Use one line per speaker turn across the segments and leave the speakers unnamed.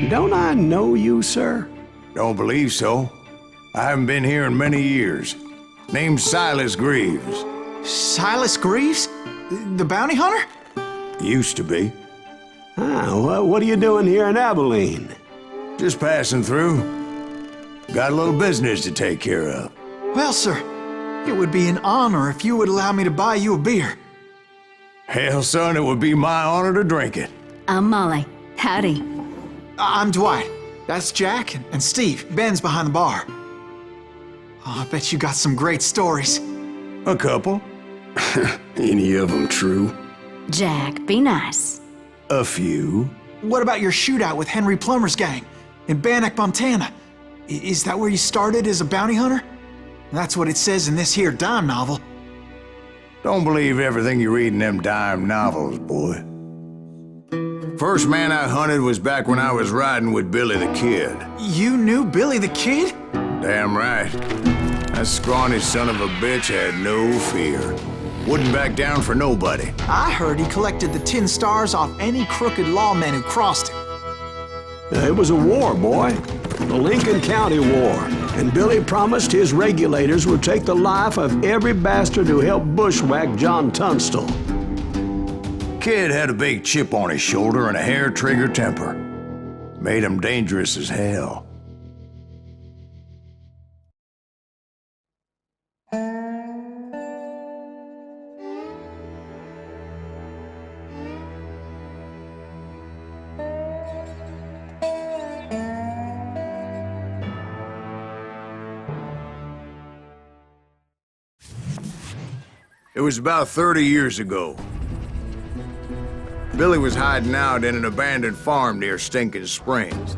Don't I know you, sir?
Don't believe so. I haven't been here in many years. Name's Silas Greaves.
Silas Greaves? The bounty hunter?
Used to be.
What are you doing here in Abilene?
Just passing through. Got a little business to take care of.
Well, sir, it would be an honor if you would allow me to buy you a beer.
Hell, son, it would be my honor to drink it.
I'm Molly. Howdy.
I'm Dwight. That's Jack and Steve. Ben's behind the bar. Oh, I bet you got some great stories.
A couple.
Any of them true?
Jack, be nice.
A few.
What about your shootout with Henry Plummer's gang in Bannock, Montana? Is that where you started as a bounty hunter? That's what it says in this here dime novel.
Don't believe everything you read in them dime novels, boy. First man I hunted was back when I was riding with Billy the Kid.
You knew Billy the Kid?
Damn right. That scrawny son of a bitch had no fear. Wouldn't back down for nobody.
I heard he collected the 10 stars off any crooked lawmen who crossed him.
It was a war, boy. The Lincoln County War. And Billy promised his regulators would take the life of every bastard who helped bushwhack John Tunstall.
Kid had a big chip on his shoulder and a hair-trigger temper. Made him dangerous as hell. It was about 30 years ago. Billy was hiding out in an abandoned farm near Stinking Springs.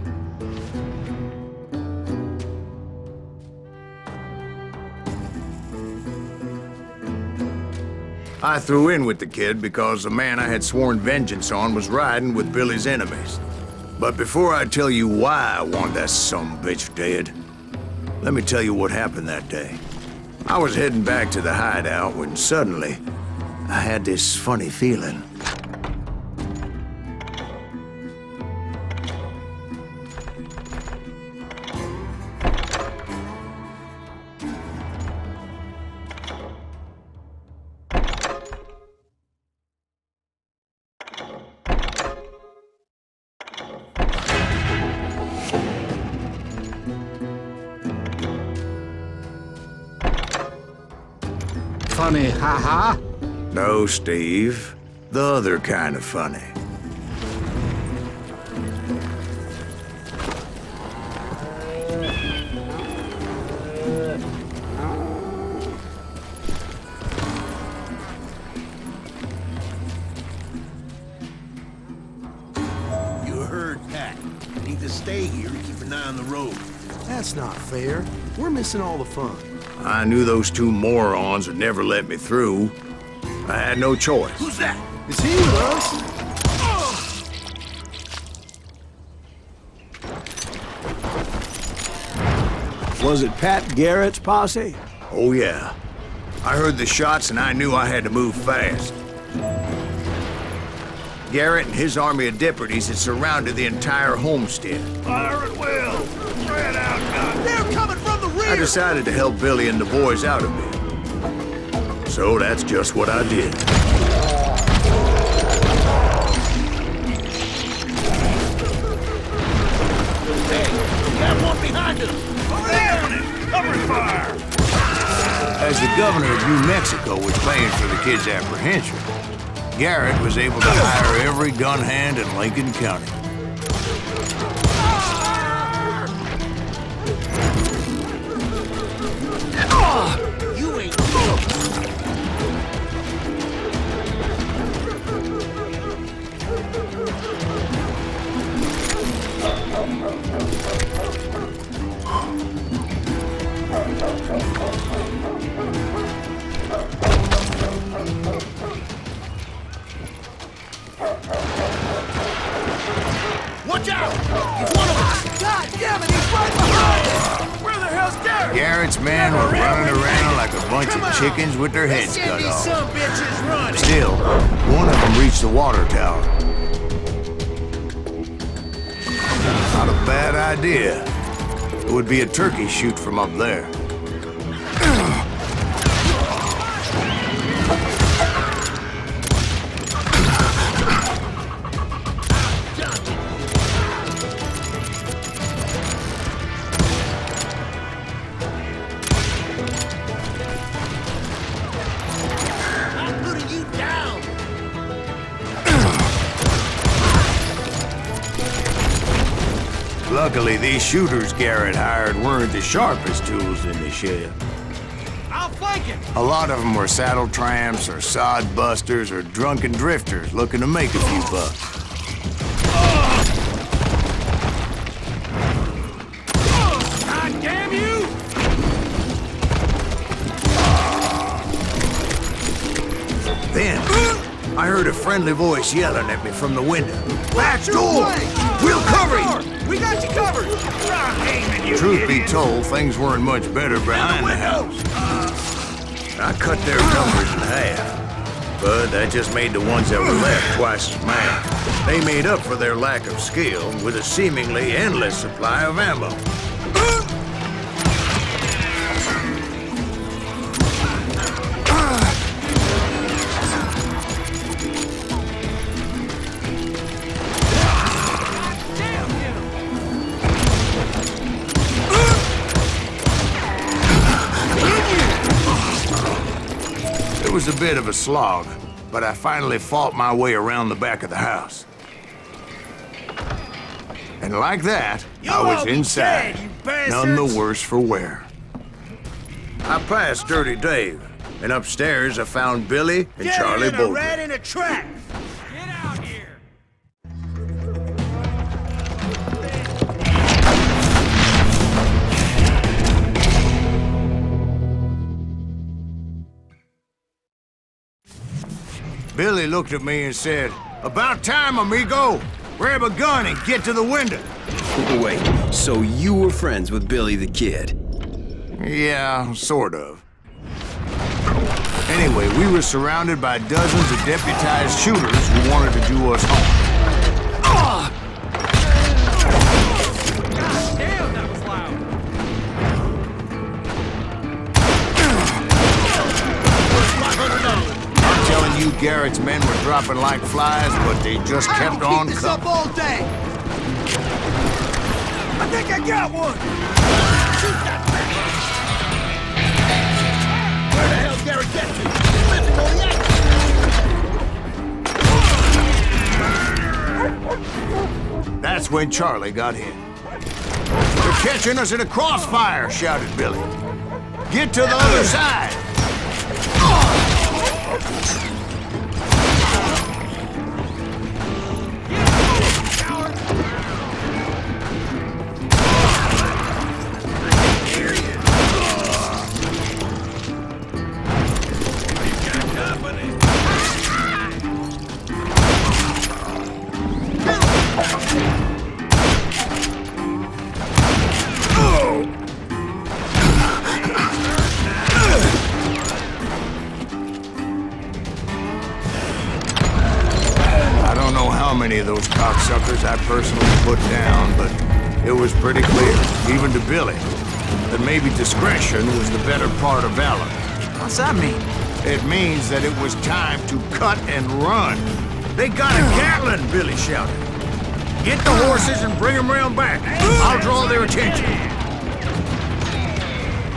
I threw in with the kid because the man I had sworn vengeance on was riding with Billy's enemies. But before I tell you why I want that sumbitch dead, let me tell you what happened that day. I was heading back to the hideout when suddenly I had this funny feeling.
Funny, haha?
No, Steve. The other kind of funny.
You heard Pat. Need to stay here and keep an eye on the road.
That's not fair. We're missing all the fun.
I knew those two morons would never let me through. I had no choice.
Who's that?
Is he with us?
Was it Pat Garrett's posse?
Oh, yeah. I heard the shots and I knew I had to move fast. Garrett and his army of deputies had surrounded the entire homestead.
Fire at will! Spread out, gun! They're coming from the rear!
I decided to help Billy and the boys out a bit. So that's just what I did.
Hey, got one behind us! Over there on it! Cover fire!
As the governor of New Mexico was paying for the kid's apprehension, Garrett was able to hire every gun hand in Lincoln County.
You ain't... Watch out! He's one of us! God damn it, he's right behind us! Where the hell's Garrett?
Garrett's men were running around like a bunch of chickens with their heads cut off.
Some bitches running!
Still, one of them reached the water tower. idea. It would be a turkey shoot from up there. Luckily, these shooters Garrett hired weren't the sharpest tools in the shed.
I'll flank him!
A lot of them were saddle tramps or sod busters or drunken drifters looking to make a few bucks.
God damn you!
Then, I heard a friendly voice yelling at me from the window. Back door! We'll cover you!
We got you covered! Stop aiming, you
Truth be
idiot.
told, things weren't much better behind the house. I cut their numbers in half, but that just made the ones that were left twice as mad. They made up for their lack of skill with a seemingly endless supply of ammo. It was a bit of a slog, but I finally fought my way around the back of the house. And like that, I was inside, none the worse for wear. I passed Dirty Dave, and upstairs I found Billy and Charlie Bolton.
rat in a trap! Get out here!
Billy looked at me and said, "About time, amigo! Grab a gun and get to the window."
Wait, so you were friends with Billy the Kid?
Yeah, sort of. Anyway, we were surrounded by dozens of deputized shooters who wanted to do us harm.
God damn, that was loud!
I'm telling you, Garrett's men were dropping like flies, but they just kept on
Keep this up
coming.
all day! I think I got one! Shoot that thing! Where the hell's Garrett get to? He's living on the
That's when Charlie got hit. "They're catching us in a crossfire," shouted Billy. "Get to the other side!" I don't know how many of those cocksuckers I personally put down, but it was pretty clear, even to Billy, that maybe discretion was the better part of valor.
What's that mean?
It means that it was time to cut and run. "They got a Gatling!" Billy shouted. "Get the horses and bring them round back. I'll draw their attention."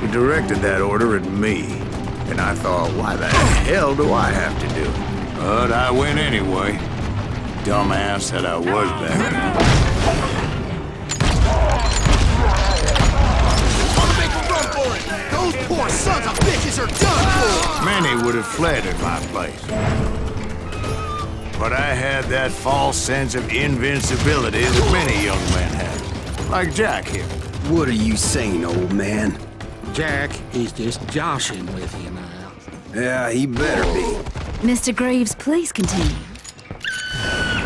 He directed that order at me, and I thought, why the hell do I have to do it? But I went anyway. Dumbass that I was back then.
Wanna make a run for it! Those poor sons of bitches are done for!
Many would have fled in my place. But I had that false sense of invincibility that many young men have. Like Jack here.
What are you saying, old man?
Jack is just joshing with you now.
Yeah, he better be.
Mr. Greaves, please continue.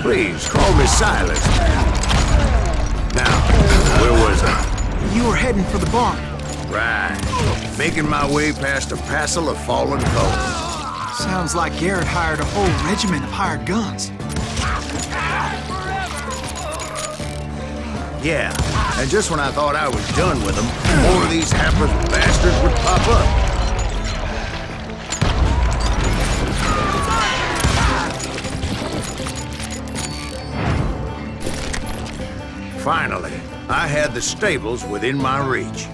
Please, call me Silas, man. Now, where was I?
You were heading for the barn.
Right. Making my way past a passel of fallen colors.
Sounds like Garrett hired a whole regiment of hired guns.
Yeah, and just when I thought I was done with them, more of these hapless bastards would pop up. Finally, I had the stables within my reach.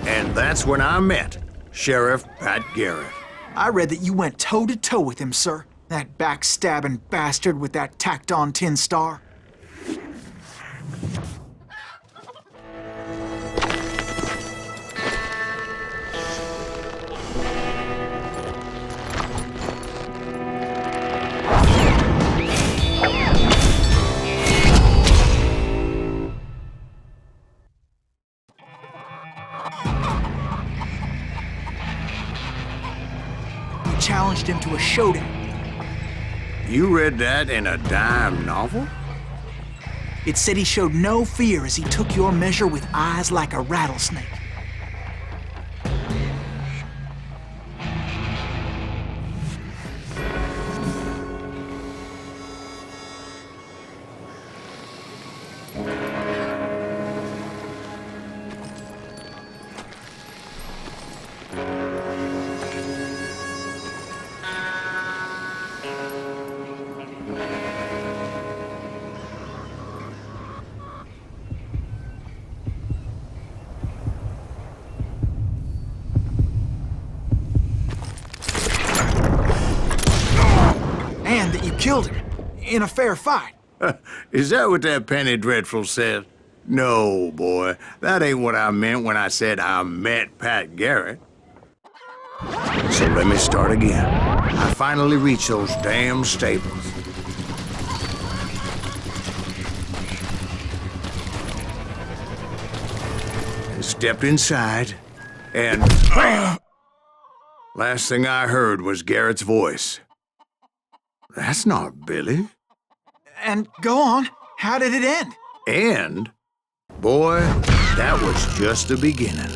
And that's when I met Sheriff Pat Garrett.
I read that you went toe-to-toe with him, sir. That backstabbing bastard with that tacked-on tin star. Challenged him to a showdown.
You read that in a dime novel?
It said he showed no fear as he took your measure with eyes like a rattlesnake. And that you killed him in a fair fight.
Is that what that Penny Dreadful said? No, boy. That ain't what I meant when I said I met Pat Garrett. So let me start again. I finally reached those damn stables. And stepped inside, and last thing I heard was Garrett's voice. That's not Billy.
And go on, how did it end?
And, boy, that was just the beginning.